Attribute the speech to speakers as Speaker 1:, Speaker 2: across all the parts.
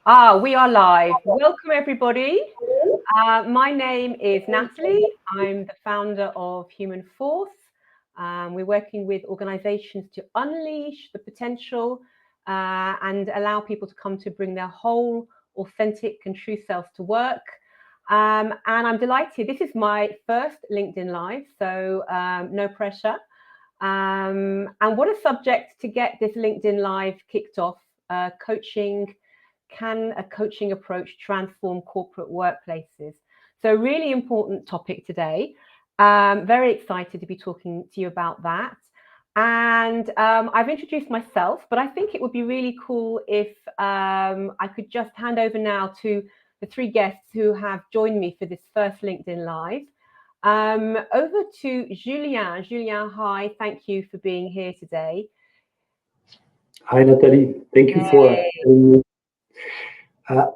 Speaker 1: We are live. Welcome, everybody. My name is Natalie. I'm the founder of HumanForce. We're working with organizations to unleash the potential and allow people to come to bring their whole, authentic, and true selves to work. And I'm delighted. This is my first LinkedIn Live, so no pressure. And what a subject to get this LinkedIn Live kicked off, coaching. Can a coaching approach transform corporate workplaces? So really important topic today. Very excited to be talking to you about that. And I've introduced myself, but I think it would be really cool if I could just hand over now to the three guests who have joined me for this first LinkedIn Live. Over to Julien. Julien, hi. Thank you for being here today.
Speaker 2: Hi, Natalie. Thank you for
Speaker 1: Hey.
Speaker 2: having me.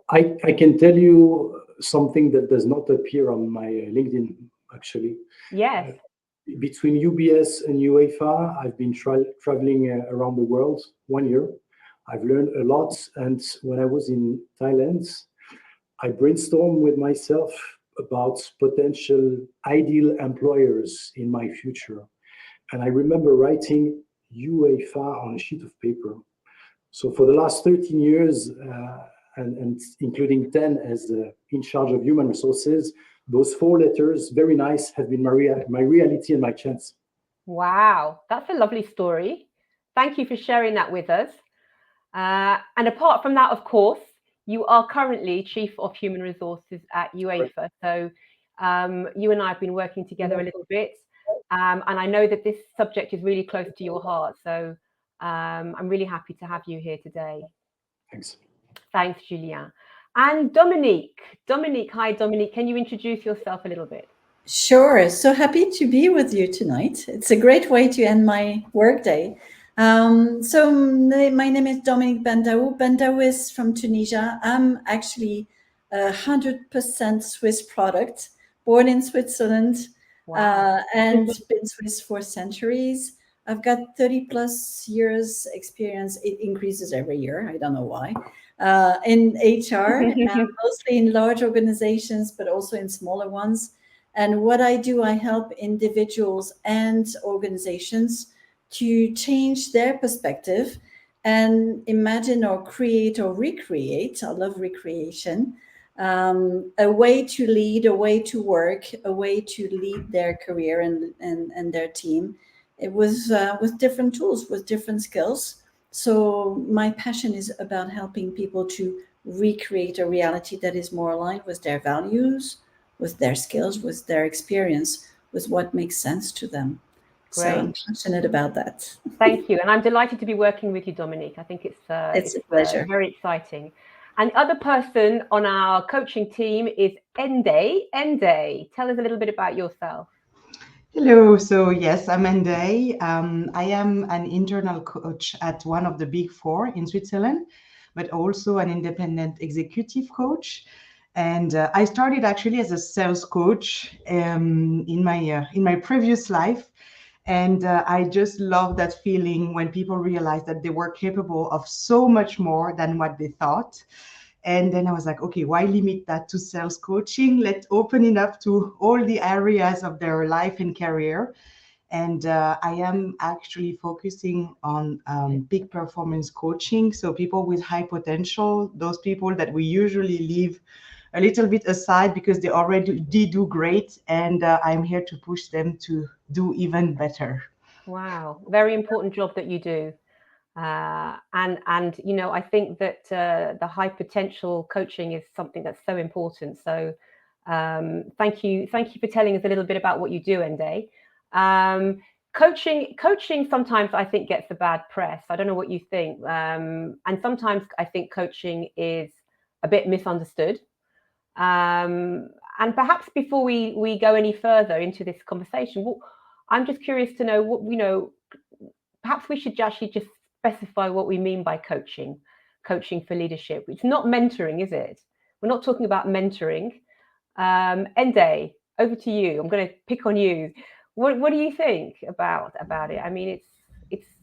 Speaker 2: I can tell you something that does not appear on my LinkedIn, actually.
Speaker 1: Yes.
Speaker 2: Uh, Between UBS and UEFA, I've been traveling around the world 1 year. I've learned a lot. And when I was in Thailand, I brainstormed with myself about potential ideal employers in my future. And I remember writing UEFA on a sheet of paper. So for the last 13 years, and including 10 as in charge of human resources, those four letters, very nice, have been my reality and my chance.
Speaker 1: Wow, that's a lovely story. Thank you for sharing that with us. And apart from that, of course, you are currently Chief of Human Resources at UEFA. So you and I have been working together a little bit. And I know that this subject is really close to your heart. So I'm really happy to have you here today.
Speaker 2: Thanks.
Speaker 1: Thanks, Julien. And Dominique. Dominique, hi, Dominique. Can you introduce yourself a little bit?
Speaker 3: Sure. So happy to be with you tonight. It's a great way to end my workday. My name is Dominique Ben Dhaou. Ben Dhaou is from Tunisia. I'm actually 100% Swiss product, born in Switzerland,
Speaker 1: Wow.
Speaker 3: and been Swiss for centuries. I've got 30 plus years experience. It increases every year. I don't know why. In HR, mostly in large organizations, but also in smaller ones. And what I do, I help individuals and organizations to change their perspective and imagine or create or recreate. I love recreation. A way to lead, a way to work, a way to lead their career and their team. It was with different tools, with different skills. So my passion is about helping people to recreate a reality that is more aligned with their values, with their skills, with their experience, with what makes sense to them. So
Speaker 1: Great.
Speaker 3: I'm passionate about that.
Speaker 1: Thank you. And I'm delighted to be working with you, Dominique. I think
Speaker 3: It's a pleasure.
Speaker 1: very exciting. And the other person on our coaching team is Ndeye. Ndeye, tell us a little bit about yourself.
Speaker 4: Hello, so yes, I'm Ndeye. I am an internal coach at one of the big four in Switzerland, but also an independent executive coach. And I started actually as a sales coach in my previous life. And I just love that feeling when people realize that they were capable of so much more than what they thought. And then I was like, okay, why limit that to sales coaching? Let's open it up to all the areas of their life and career. And I am actually focusing on peak performance coaching. So people with high potential, those people that we usually leave a little bit aside because they already do great. And I'm here to push them to do even better.
Speaker 1: Wow, very important job that you do. And I think that the high potential coaching is something that's so important. So thank you for telling us a little bit about what you do, Ndeye. Coaching sometimes I think gets a bad press. I don't know what you think. And sometimes I think coaching is a bit misunderstood. And perhaps before we go any further into this conversation, I'm just curious to know perhaps we should actually just specify what we mean by coaching for leadership. It's not mentoring, is it? We're not talking about mentoring. Ndeye, over to you. I'm going to pick on you. What do you think about it? I mean,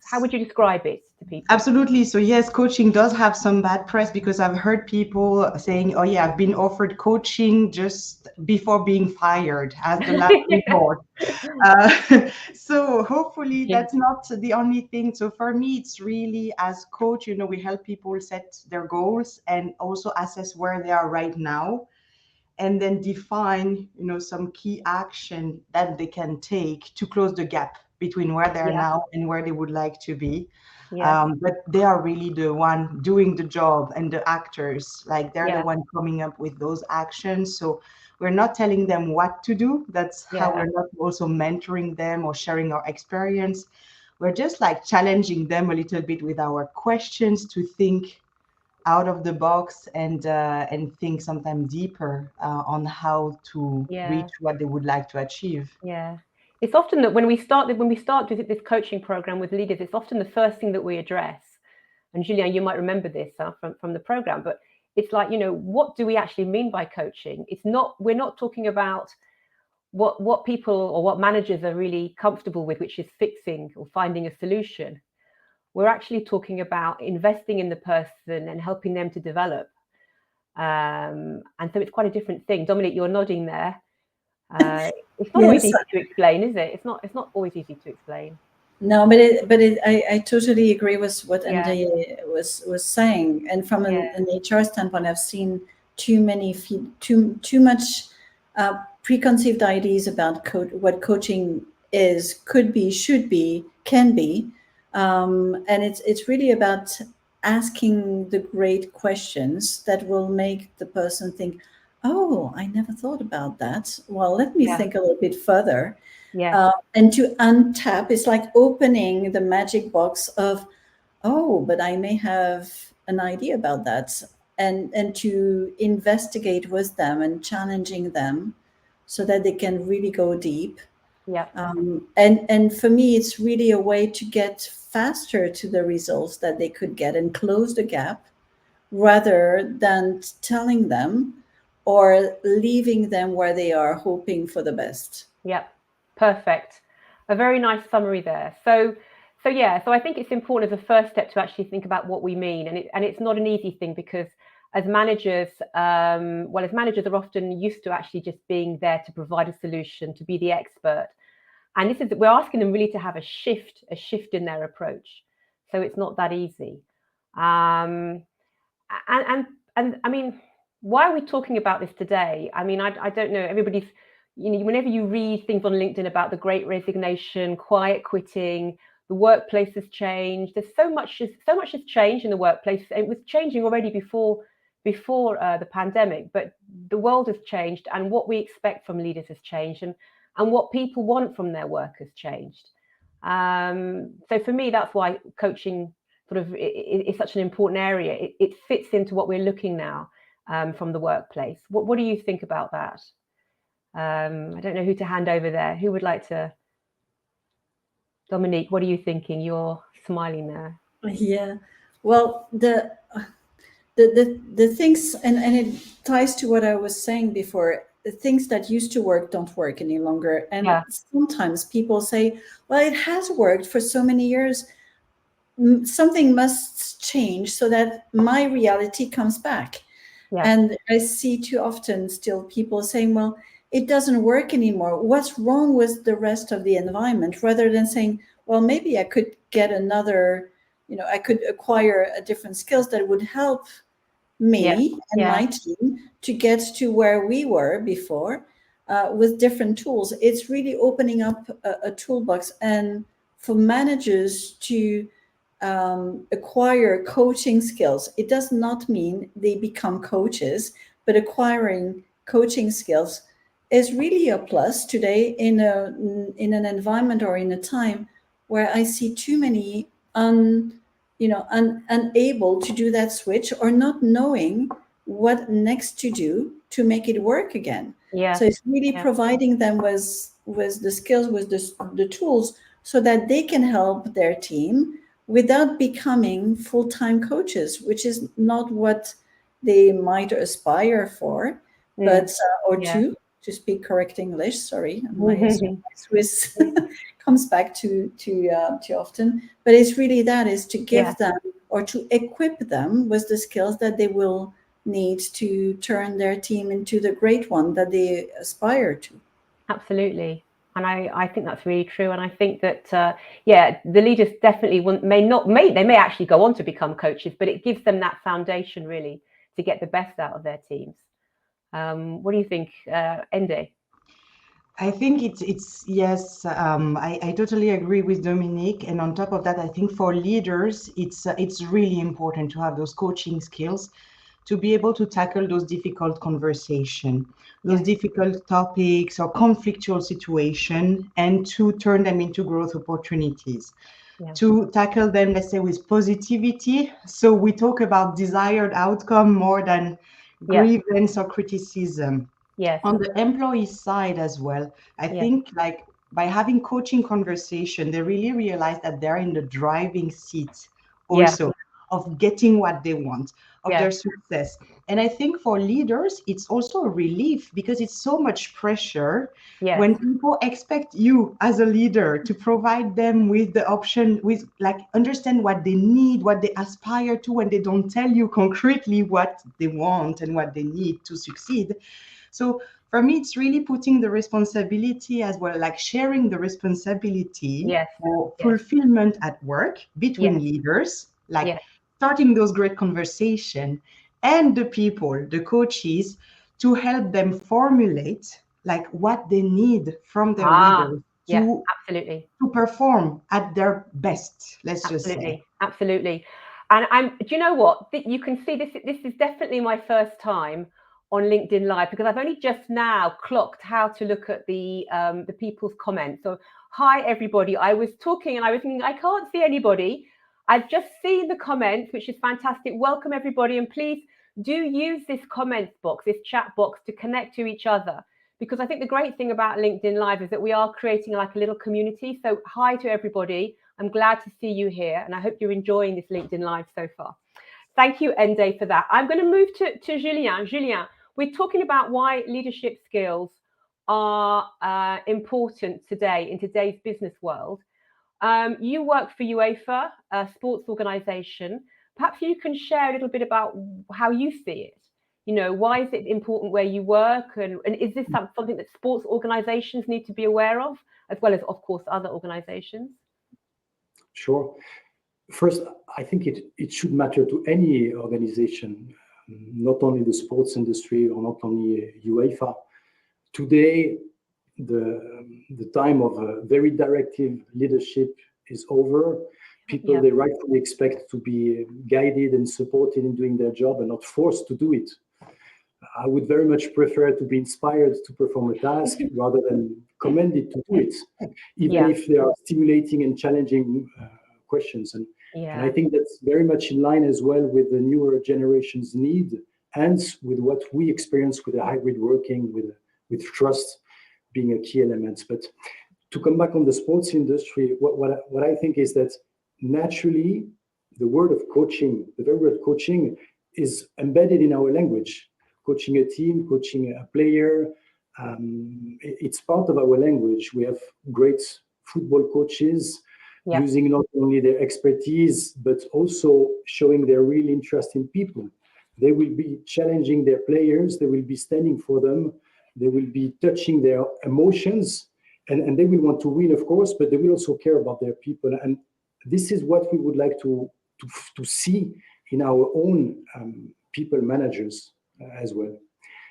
Speaker 1: how would you describe it to people?
Speaker 4: Absolutely. So yes, coaching does have some bad press because I've heard people saying, "Oh yeah, I've been offered coaching just before being fired as the last resort." So hopefully that's not the only thing. So for me, it's really as coach, we help people set their goals and also assess where they are right now, and then define, some key action that they can take to close the gap between where they are now and where they would like to be. But they are really the one doing the job, and the actors, like they're the one coming up with those actions. So we're not telling them what to do. That's how we're not also mentoring them or sharing our experience. We're just like challenging them a little bit with our questions to think out of the box and think sometimes deeper on how to reach what they would like to achieve.
Speaker 1: Yeah. It's often that when we start this coaching program with leaders, it's often the first thing that we address. And Julien, you might remember this from the program, but it's like, what do we actually mean by coaching? We're not talking about what people or what managers are really comfortable with, which is fixing or finding a solution. We're actually talking about investing in the person and helping them to develop. And so it's quite a different thing. Dominique, you're nodding there. It's not always easy to explain, is it? It's not always easy to explain.
Speaker 3: No, but I totally agree with what Ndeye was saying. And from an HR standpoint, I've seen too much preconceived ideas about what coaching is, could be, should be, can be, and it's really about asking the great questions that will make the person think, oh, I never thought about that. Well, let me think a little bit further. And to untap, it's like opening the magic box of, oh, but I may have an idea about that. And to investigate with them and challenging them so that they can really go deep. And for me, it's really a way to get faster to the results that they could get and close the gap, rather than telling them or leaving them where they are, hoping for the best.
Speaker 1: Yep, perfect. A very nice summary there. So I think it's important as a first step to actually think about what we mean, and it's not an easy thing, because as managers, managers are often used to actually just being there to provide a solution, to be the expert, and we're asking them really to have a shift in their approach. So it's not that easy. And I mean, why are we talking about this today? I mean, I don't know. Everybody's, whenever you read things on LinkedIn about the Great Resignation, quiet quitting, the workplace has changed. There's so much has changed in the workplace. It was changing already before the pandemic, but the world has changed, and what we expect from leaders has changed, and what people want from their work has changed. So for me, that's why coaching is such an important area. It fits into what we're looking now from the workplace. What do you think about that? I don't know who to hand over there. Who would like to? Dominique, what are you thinking? You're smiling there.
Speaker 3: Yeah, well, the things, and it ties to what I was saying before. The things that used to work don't work any longer, and sometimes people say, "Well, it has worked for so many years. Something must change so that my reality comes back." And I see too often still people saying, "Well, it doesn't work anymore. What's wrong with the rest of the environment?" Rather than saying, well, maybe I could get another, I could acquire a different skills that would help me and my team to get to where we were before with different tools. It's really opening up a toolbox, and for managers to acquire coaching skills. It does not mean they become coaches, but acquiring coaching skills is really a plus today in an environment or in a time where I see too many unable to do that switch, or not knowing what next to do to make it work again. So it's really providing them with the skills, with the tools, so that they can help their team without becoming full-time coaches, which is not what they might aspire for, but to speak correct English. Sorry, my Swiss comes back too often. But it's really that, is to give them, or to equip them with the skills that they will need to turn their team into the great one that they aspire to.
Speaker 1: Absolutely. And I think that's really true. And I think that, the leaders definitely they may actually go on to become coaches, but it gives them that foundation really to get the best out of their teams. What do you think, Ndeye?
Speaker 4: I think it's yes. I totally agree with Dominique. And on top of that, I think for leaders, it's really important to have those coaching skills to be able to tackle those difficult conversations, those difficult topics or conflictual situations, and to turn them into growth opportunities. To tackle them, let's say, with positivity. So we talk about desired outcome more than grievance or criticism.
Speaker 1: Yes.
Speaker 4: On the employee side as well, I think like by having coaching conversation, they really realize that they're in the driving seat also of getting what they want, of their success. And I think for leaders, it's also a relief, because it's so much pressure when people expect you as a leader to provide them with the option, with like understand what they need, what they aspire to, when they don't tell you concretely what they want and what they need to succeed. So for me, it's really putting the responsibility as well, like sharing the responsibility for fulfillment at work between leaders, like starting those great conversations, and the people, the coaches, to help them formulate like what they need from their leaders to perform at their best. Let's just say.
Speaker 1: Absolutely. And do you know what? You can see this is definitely my first time on LinkedIn Live, because I've only just now clocked how to look at the people's comments. So hi everybody. I was talking and I was thinking I can't see anybody. I've just seen the comments, which is fantastic. Welcome everybody, and please do use this comments box, this chat box, to connect to each other, because I think the great thing about LinkedIn Live is that we are creating like a little community. So hi to everybody. I'm glad to see you here, and I hope you're enjoying this LinkedIn Live so far. Thank you, Ndeye, for that. I'm going to move to Julien. Julien, we're talking about why leadership skills are important today in today's business world. You work for UEFA, a sports organization. Perhaps you can share a little bit about how you see it. You know, why is it important where you work? And is this something that sports organizations need to be aware of, as well as, of course, other organizations?
Speaker 2: Sure. First, I think it should matter to any organization, not only the sports industry or not only UEFA. Today, the time of very directive leadership is over. People, they rightfully expect to be guided and supported in doing their job and not forced to do it. I would very much prefer to be inspired to perform a task rather than commanded to do it, even if they are stimulating and challenging questions. And I think that's very much in line as well with the newer generation's need, and with what we experience with the hybrid working, with trust being a key element. But to come back on the sports industry, what I think is that naturally the word of coaching, the very word coaching, is embedded in our language. Coaching a team, coaching a player, it's part of our language. We have great football coaches using not only their expertise, but also showing their real interest in people. They will be challenging their players, they will be standing for them, they will be touching their emotions, and they will want to win, of course, but they will also care about their people. And this is what we would like to see in our own people managers as well.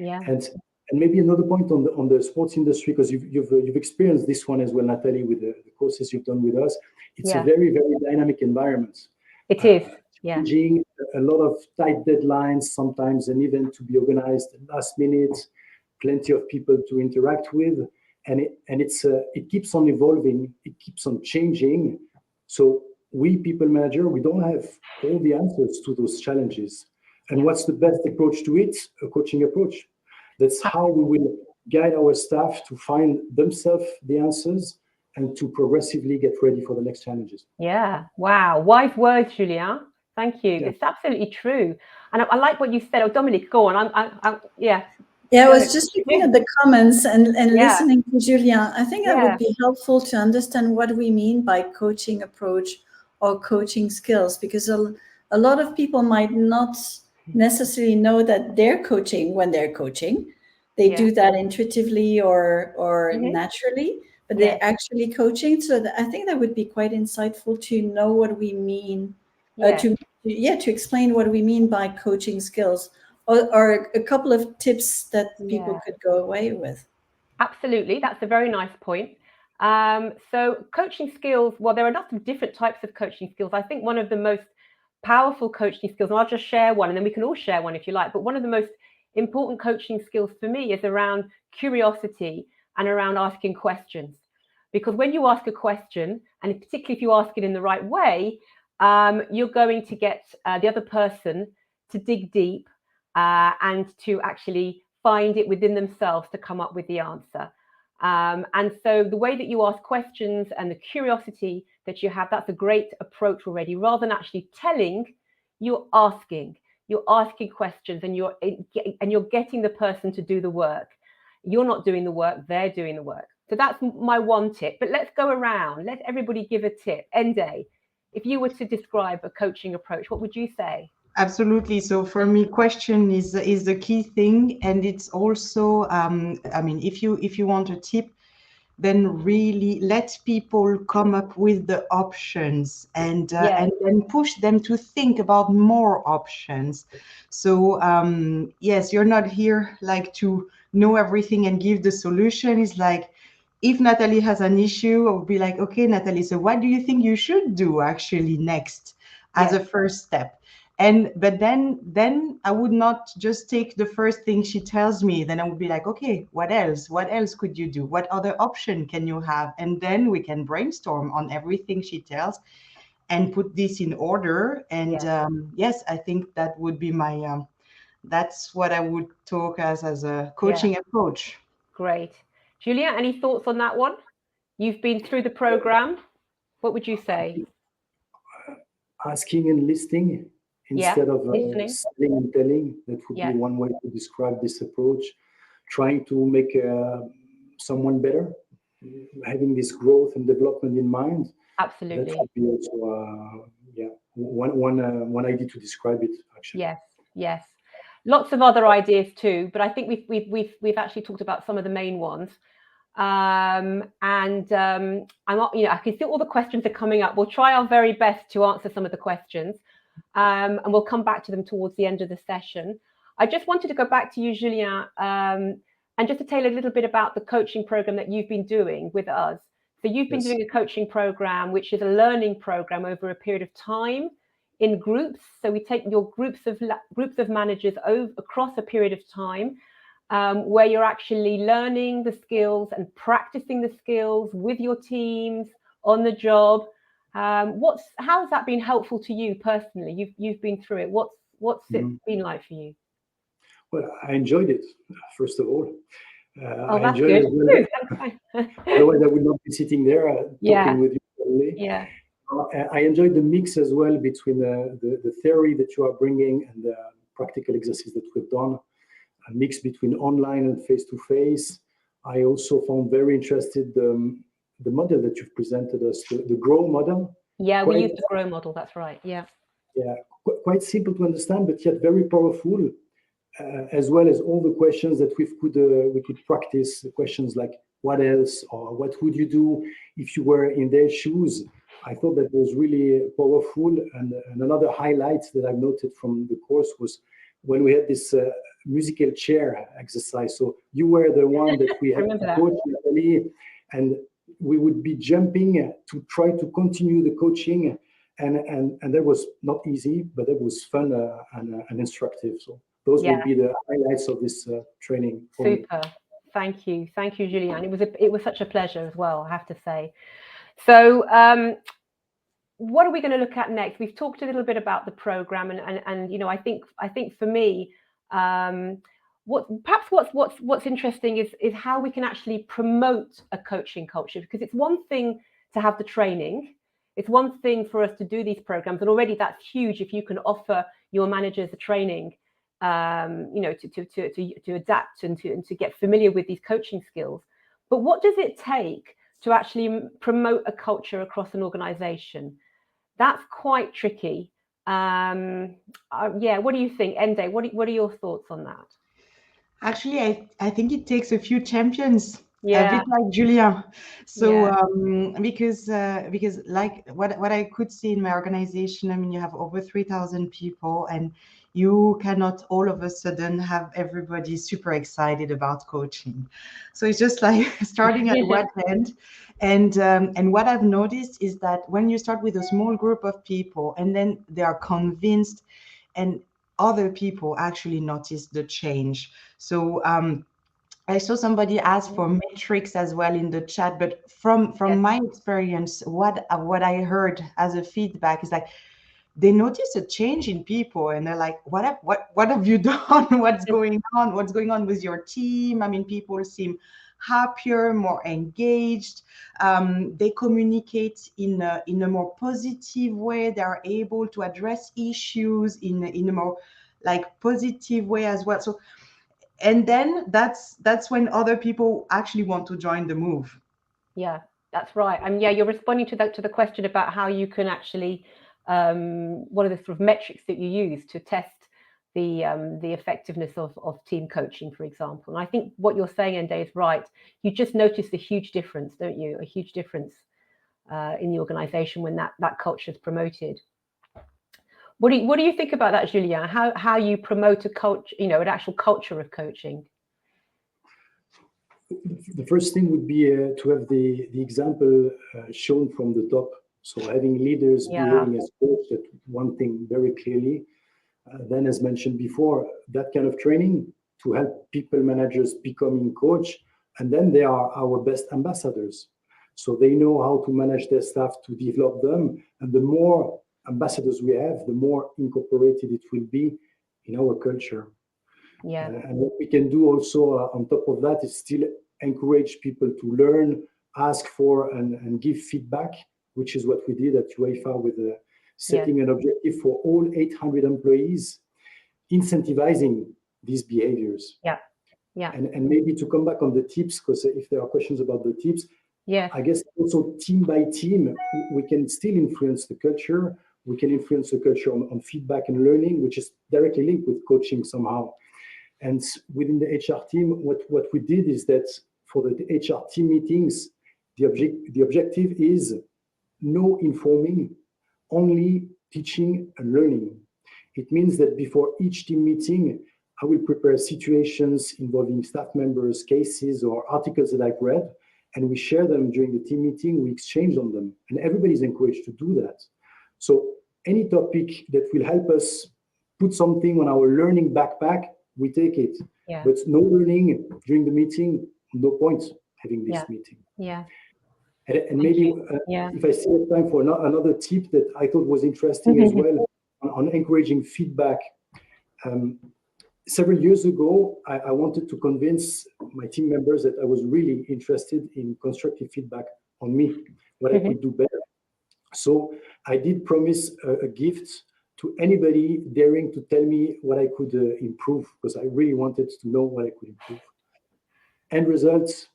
Speaker 2: And maybe another point on the sports industry, because you've experienced this one as well, Natalie, with the courses you've done with us. It's a very, very dynamic environment.
Speaker 1: It is.
Speaker 2: Changing, a lot of tight deadlines, sometimes an event to be organized last minute, plenty of people to interact with, and it keeps on evolving, it keeps on changing. So we people manager, we don't have all the answers to those challenges. And what's the best approach to it? A coaching approach. That's how we will guide our staff to find themselves the answers and to progressively get ready for the next challenges.
Speaker 1: Yeah. Wow. Wise words, Julien. Thank you. It's absolutely true. And I like what you said. Oh, Dominique, go on.
Speaker 3: Yeah, I was just looking at the comments and listening to Julien. I think that would be helpful to understand what we mean by coaching approach or coaching skills, because a lot of people might not necessarily know that they're coaching when they're coaching. They do that intuitively or naturally, but they're actually coaching. So I think that would be quite insightful to know what we mean, to explain what we mean by coaching skills. Or a couple of tips that people could go away with.
Speaker 1: Absolutely. That's a very nice point. So coaching skills, well, there are lots of different types of coaching skills. I think one of the most powerful coaching skills, and I'll just share one, and then we can all share one if you like, but one of the most important coaching skills for me is around curiosity and around asking questions. Because when you ask a question, and particularly if you ask it in the right way, you're going to get the other person to dig deep and to actually find it within themselves to come up with the answer. And so the way that you ask questions and the curiosity that you have, that's a great approach already. Rather than actually telling, you're asking questions, and you're getting the person to do the work. You're not doing the work, they're doing the work. So that's my one tip. But let's go around. Let everybody give a tip. Ndeye, if you were to describe a coaching approach, what would you say?
Speaker 4: Absolutely. So for me, question is the key thing, and it's also, I mean, if you want a tip, then really let people come up with the options and then push them to think about more options. So yes, you're not here like to know everything and give the solution. It's like, if Natalie has an issue, I'll be like, okay, Natalie, so what do you think you should do actually next as a first step? But then I would not just take the first thing she tells me. Then I would be like, okay, what else? What else could you do? What other option can you have? And then we can brainstorm on everything she tells and put this in order. And yes, I think that would be my, that's what I would talk as a coaching approach.
Speaker 1: Great. Julien, any thoughts on that one? You've been through the program. What would you say?
Speaker 2: Asking and listening instead of selling and telling. That would be one way to describe this approach. Trying to make someone better, having this growth and development in mind.
Speaker 1: Absolutely.
Speaker 2: That would be also one idea to describe it. Actually.
Speaker 1: Yes. Lots of other ideas too, but I think we've actually talked about some of the main ones. I'm I can see all the questions are coming up. We'll try our very best to answer some of the questions, and we'll come back to them towards the end of the session. I just wanted to go back to you, Julien, and just to tell a little bit about the coaching program that you've been doing with us. So you've been doing a coaching program, which is a learning program over a period of time in groups. So we take your groups of managers across a period of time. Where you're actually learning the skills and practicing the skills with your teams on the job. How's that been helpful to you personally? You've been through it. What's it been like for you?
Speaker 2: Well, I enjoyed it, first of all.
Speaker 1: I enjoyed it as well.
Speaker 2: Otherwise, I would not be sitting there talking with you only.
Speaker 1: Yeah.
Speaker 2: I enjoyed the mix as well between the theory that you are bringing and the practical exercise that we've done. A mix between online and face-to-face. I also found very interested the model that you've presented us, the GROW model.
Speaker 1: Yeah, we use the GROW model. That's right. Yeah.
Speaker 2: Yeah, quite simple to understand, but yet very powerful, as well as all the questions that we could practice. Questions like what else, or what would you do if you were in their shoes? I thought that was really powerful. And another highlight that I've noted from the course was when we had this musical chair exercise. So you were the one that we had to coach, Natalie, and we would be jumping to try to continue the coaching. And that was not easy, but it was fun and instructive. So those would be the highlights of this training.
Speaker 1: Super. Thank you, Julien. It was such a pleasure as well, I have to say. So what are we going to look at next? We've talked a little bit about the program, and I think for me, what's interesting is how we can actually promote a coaching culture, because it's one thing to have the training. It's one thing for us to do these programs, and already that's huge if you can offer your managers the training to adapt and to get familiar with these coaching skills. But what does it take to actually promote a culture across an organization? That's quite tricky. What do you think, Ndeye? What are your thoughts on that?
Speaker 4: Actually, I think it takes a few champions,
Speaker 1: Yeah.
Speaker 4: a bit like Julien. So because like what I could see in my organization, I mean, you have over 3,000 people, and you cannot all of a sudden have everybody super excited about coaching. So it's just like starting at one end. And what I've noticed is that when you start with a small group of people and then they are convinced, and other people actually notice the change. So I saw somebody ask for metrics as well in the chat, but from my experience, what I heard as a feedback is like they notice a change in people, and they're like, what have you done? What's going on? What's going on with your team? I mean, people seem happier, more engaged. They communicate in a more positive way. They are able to address issues in a more like positive way as well. So, and then that's when other people actually want to join the move.
Speaker 1: Yeah, that's right. And you're responding to the question about how you can actually what are the sort of metrics that you use to test the effectiveness of team coaching, for example. And I think what you're saying, Ndeye, is right. You just notice the huge difference, don't you? A huge difference in the organization when that culture is promoted. What do you think about that, Julien? How you promote a culture, an actual culture of coaching?
Speaker 2: The first thing would be to have the example shown from the top. So having leaders behaving as coach, that one thing very clearly. Then, as mentioned before, that kind of training to help people managers becoming coach, and then they are our best ambassadors. So they know how to manage their staff, to develop them, and the more ambassadors we have, the more incorporated it will be in our culture.
Speaker 1: Yeah.
Speaker 2: And what we can do also on top of that is still encourage people to learn, ask for, and give feedback, which is what we did at UEFA with setting an objective for all 800 employees, incentivizing these behaviors.
Speaker 1: Yeah.
Speaker 2: And maybe to come back on the tips, because if there are questions about the tips, I guess also team by team, we can still influence the culture. We can influence the culture on feedback and learning, which is directly linked with coaching somehow. And within the HR team, what we did is that for the HR team meetings, the objective is no informing, only teaching and learning. It means that before each team meeting, I will prepare situations involving staff members, cases, or articles that I've read, and we share them during the team meeting. We exchange on them, and everybody's encouraged to do that. So any topic that will help us put something on our learning backpack, we take it. But no learning during the meeting, no point having this meeting. And maybe if I still have time for another tip that I thought was interesting as well on encouraging feedback. Several years ago, I wanted to convince my team members that I was really interested in constructive feedback on me, what I could do better. So I did promise a gift to anybody daring to tell me what I could improve, because I really wanted to know what I could improve. End results,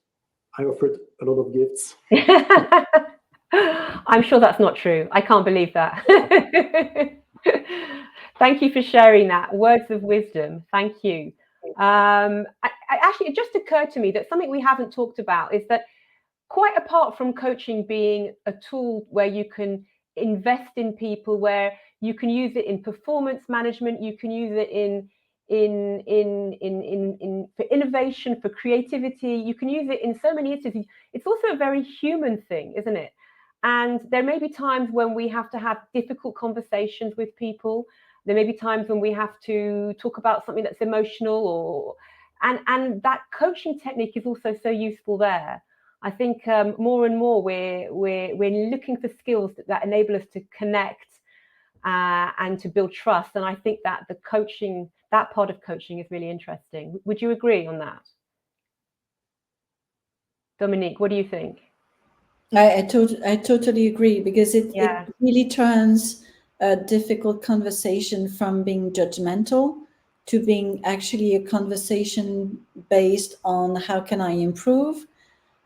Speaker 2: I offered a lot of gifts.
Speaker 1: I'm sure that's not true. I can't believe that. Thank you for sharing that. Words of wisdom. Thank you. Actually, it just occurred to me that something we haven't talked about is that quite apart from coaching being a tool where you can invest in people, where you can use it in performance management, you can use it for innovation, for creativity, you can use it in so many instances. It's also a very human thing, isn't it? And there may be times when we have to have difficult conversations with people. There may be times when we have to talk about something that's emotional, and that coaching technique is also so useful there. I think more and more we're looking for skills that enable us to connect and to build trust. And I think that that part of coaching is really interesting. Would you agree on that? Dominique, what do you think?
Speaker 3: I totally agree, because it really turns a difficult conversation from being judgmental to being actually a conversation based on how can I improve.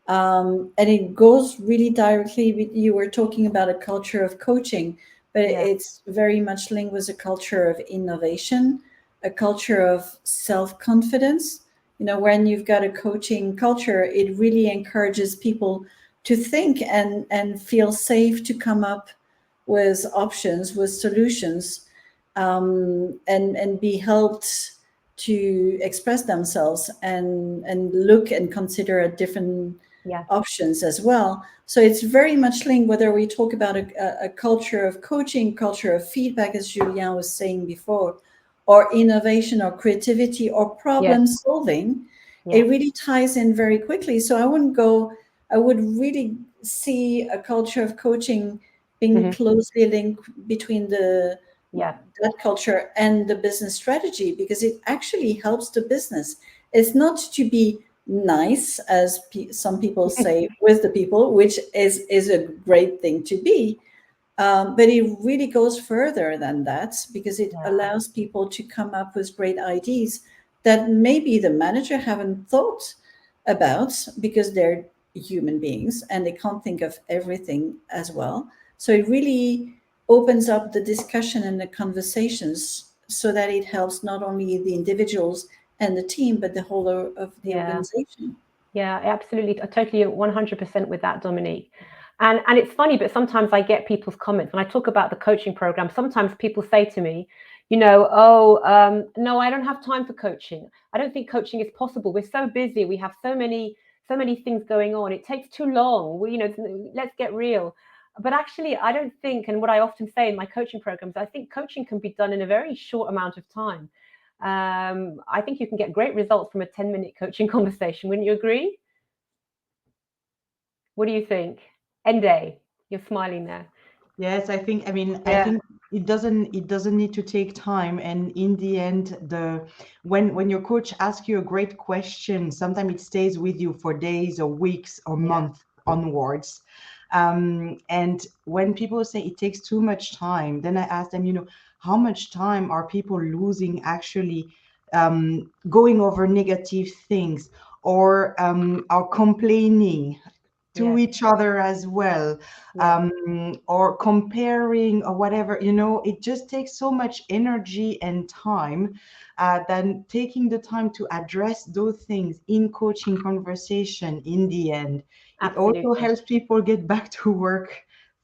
Speaker 3: And it goes really directly with, you were talking about a culture of coaching, but it's very much linked with a culture of innovation, a culture of self-confidence. You know, when you've got a coaching culture, it really encourages people to think and feel safe to come up with options, with solutions, and be helped to express themselves and look and consider at different options as well. So it's very much linked, whether we talk about a culture of coaching, culture of feedback, as Julien was saying before, or innovation or creativity or problem solving, it really ties in very quickly. So I would really see a culture of coaching being closely linked between that culture and the business strategy, because it actually helps the business. It's not to be nice, as some people say, with the people, which is a great thing to be, but it really goes further than that, because it allows people to come up with great ideas that maybe the manager haven't thought about, because they're human beings and they can't think of everything as well. So it really opens up the discussion and the conversations, so that it helps not only the individuals and the team, but the whole of the organization.
Speaker 1: Yeah, absolutely. I totally 100% with that, Dominique. And it's funny, but sometimes I get people's comments when I talk about the coaching program. Sometimes people say to me, you know, no, I don't have time for coaching. I don't think coaching is possible. We're so busy. We have so many things going on. It takes too long. Let's get real. But actually, I don't think, and what I often say in my coaching programs, I think coaching can be done in a very short amount of time. I think you can get great results from a 10-minute coaching conversation. Wouldn't you agree? What do you think? Ndeye, you're smiling there.
Speaker 4: Yes, I think it doesn't need to take time. And in the end, when your coach asks you a great question, sometimes it stays with you for days or weeks or months onwards. And when people say it takes too much time, then I ask them, how much time are people losing actually going over negative things, or are complaining to each other as well, or comparing or whatever. It just takes so much energy and time, than taking the time to address those things in coaching conversation. In the end,
Speaker 1: Absolutely.
Speaker 4: It also helps people get back to work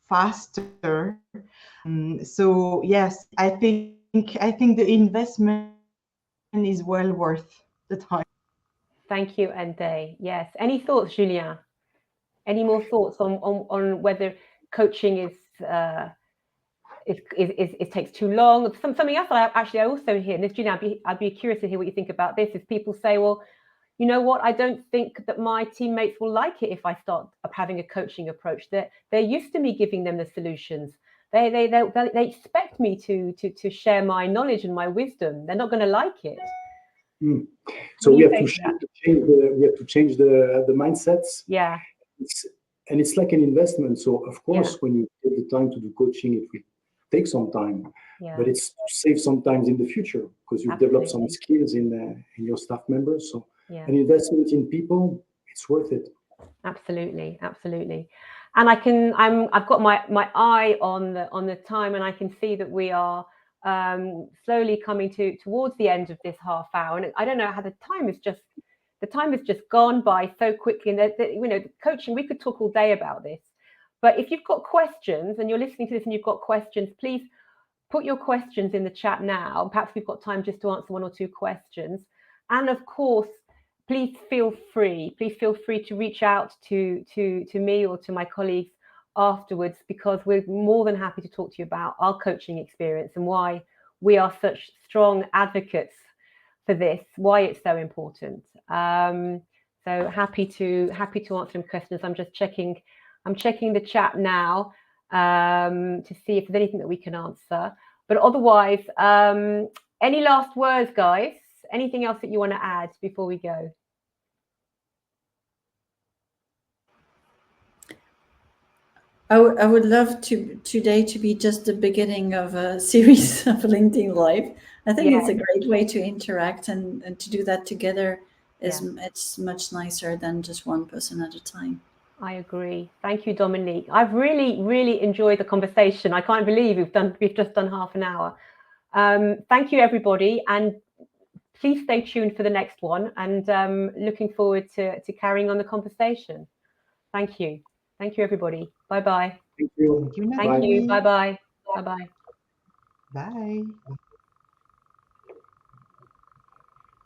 Speaker 4: faster. So yes, I think the investment is well worth the time.
Speaker 1: Thank you, Ndeye. Yes. Any thoughts, Julien? Any more thoughts on whether coaching is it takes too long? Something else I also hear, and this, Julien, I'd be curious to hear what you think about this. Is people say, well, you know what? I don't think that my teammates will like it if I start having a coaching approach. They're used to me giving them the solutions. They expect me to share my knowledge and my wisdom. They're not going to like it.
Speaker 2: So we have to change the mindsets.
Speaker 1: Yeah.
Speaker 2: It's like an investment. So of course, when you take the time to do coaching, it will take some time, but it's to save sometimes in the future, because you develop some skills in your staff members. So an investment in people, it's worth it.
Speaker 1: Absolutely. And I've got my eye on the time, and I can see that we are slowly coming towards the end of this half hour. And I don't know how the time has just gone by so quickly. And the coaching, we could talk all day about this. But if you've got questions and you're listening to this and you've got questions, please put your questions in the chat now. Perhaps we've got time just to answer one or two questions. And of course, please feel free to reach out to me or to my colleagues afterwards, because we're more than happy to talk to you about our coaching experience and why we are such strong advocates for this, why it's so important. So happy to answer some questions. I'm checking the chat now to see if there's anything that we can answer. But otherwise, any last words, guys? Anything else that you want to add before we go?
Speaker 3: I would love today to be just the beginning of a series of LinkedIn Live. I think it's a great way to interact, and to do that together is it's much nicer than just one person at a time.
Speaker 1: I agree. Thank you, Dominique. I've really enjoyed the conversation. I can't believe we've just done half an hour. Thank you, everybody, and please stay tuned for the next one. And looking forward to carrying on the conversation. Thank you. Thank you, everybody. Bye bye.
Speaker 2: Thank you.
Speaker 1: Thank you. Bye bye. Bye bye.
Speaker 4: Bye.